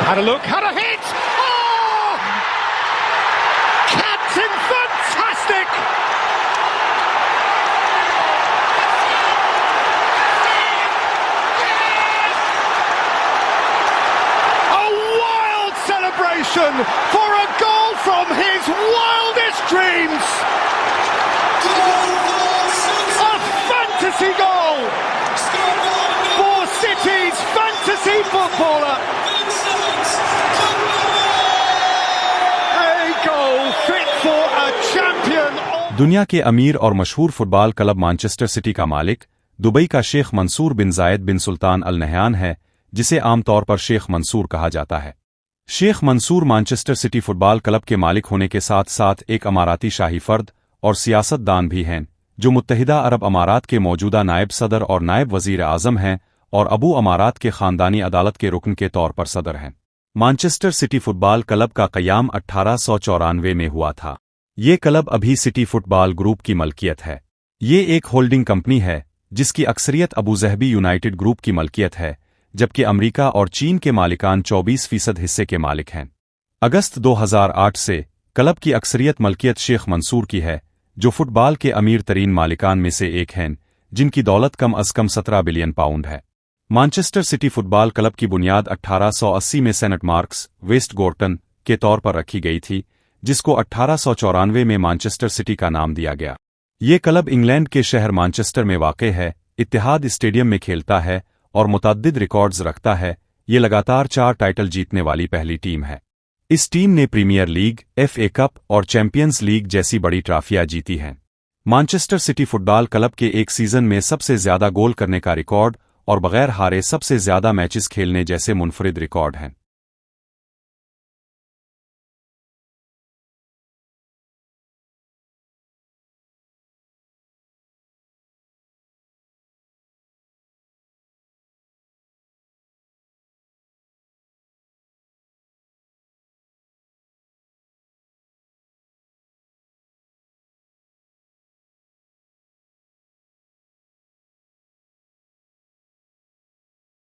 Had a look, had a hit! Oh! Captain fantastic! A wild celebration for a goal from his wildest dreams! A fantasy goal for City's fantasy footballer! दुनिया के अमीर और मशहूर football club Manchester city का मालिक Dubai का शेख मंसूर बिन जायद बिन सुल्तान Al Nahyan है, जिसे आमतौर पर शेख मंसूर कहा जाता है। Sheikh Mansour Manchester City football club के मालिक होने के साथ साथ एक अमाराती शाही फर्द और सियासतदान भी हैं, जो मुत्तहिदा अरब अमारात के मौजूदा नायब सदर और नायब वजीर आज़म हैं और अबू अमारात के ख़ानदानी अदालत के रुकन के तौर पर सदर हैं। मैनचेस्टर सिटी फुटबॉल क्लब का क़याम 1894 में हुआ था। ये क्लब अभी सिटी फुटबॉल ग्रुप की मलकियत है। ये एक होल्डिंग कंपनी है जिसकी अक्सरियत अबूज़हबी यूनाइटेड ग्रुप की मलकियत है, जबकि अमेरिका और चीन के मालिकान 24% हिस्से के मालिक हैं। अगस्त 2008 से क्लब की अक्सरियत मलकियत शेख मंसूर की है, जो फुटबॉल के अमीर तरीन मालिकान में से एक हैं, जिनकी दौलत कम अज़ कम 17 बिलियन पाउंड है। मैनचेस्टर सिटी फुटबॉल क्लब की बुनियाद 1880 में सेंट मार्क्स, वेस्ट गोर्टन के तौर पर रखी गई थी, जिसको 1894 में मैनचेस्टर सिटी का नाम दिया गया। ये क्लब इंग्लैंड के शहर मैनचेस्टर में वाक़ है, इत्तिहाद स्टेडियम में खेलता है और मुतअद्दिद रिकॉर्ड्स रखता है। ये लगातार 4 टाइटल जीतने वाली पहली टीम है। इस टीम ने प्रीमियर लीग, FA कप और चैंपियंस लीग जैसी बड़ी ट्रॉफियां जीती हैं। मैनचेस्टर सिटी फुटबॉल क्लब के एक सीज़न में सबसे ज़्यादा गोल करने का रिकॉर्ड और बगैर हारे सबसे ज़्यादा मैचेस खेलने जैसे मुनफरिद रिकॉर्ड हैं।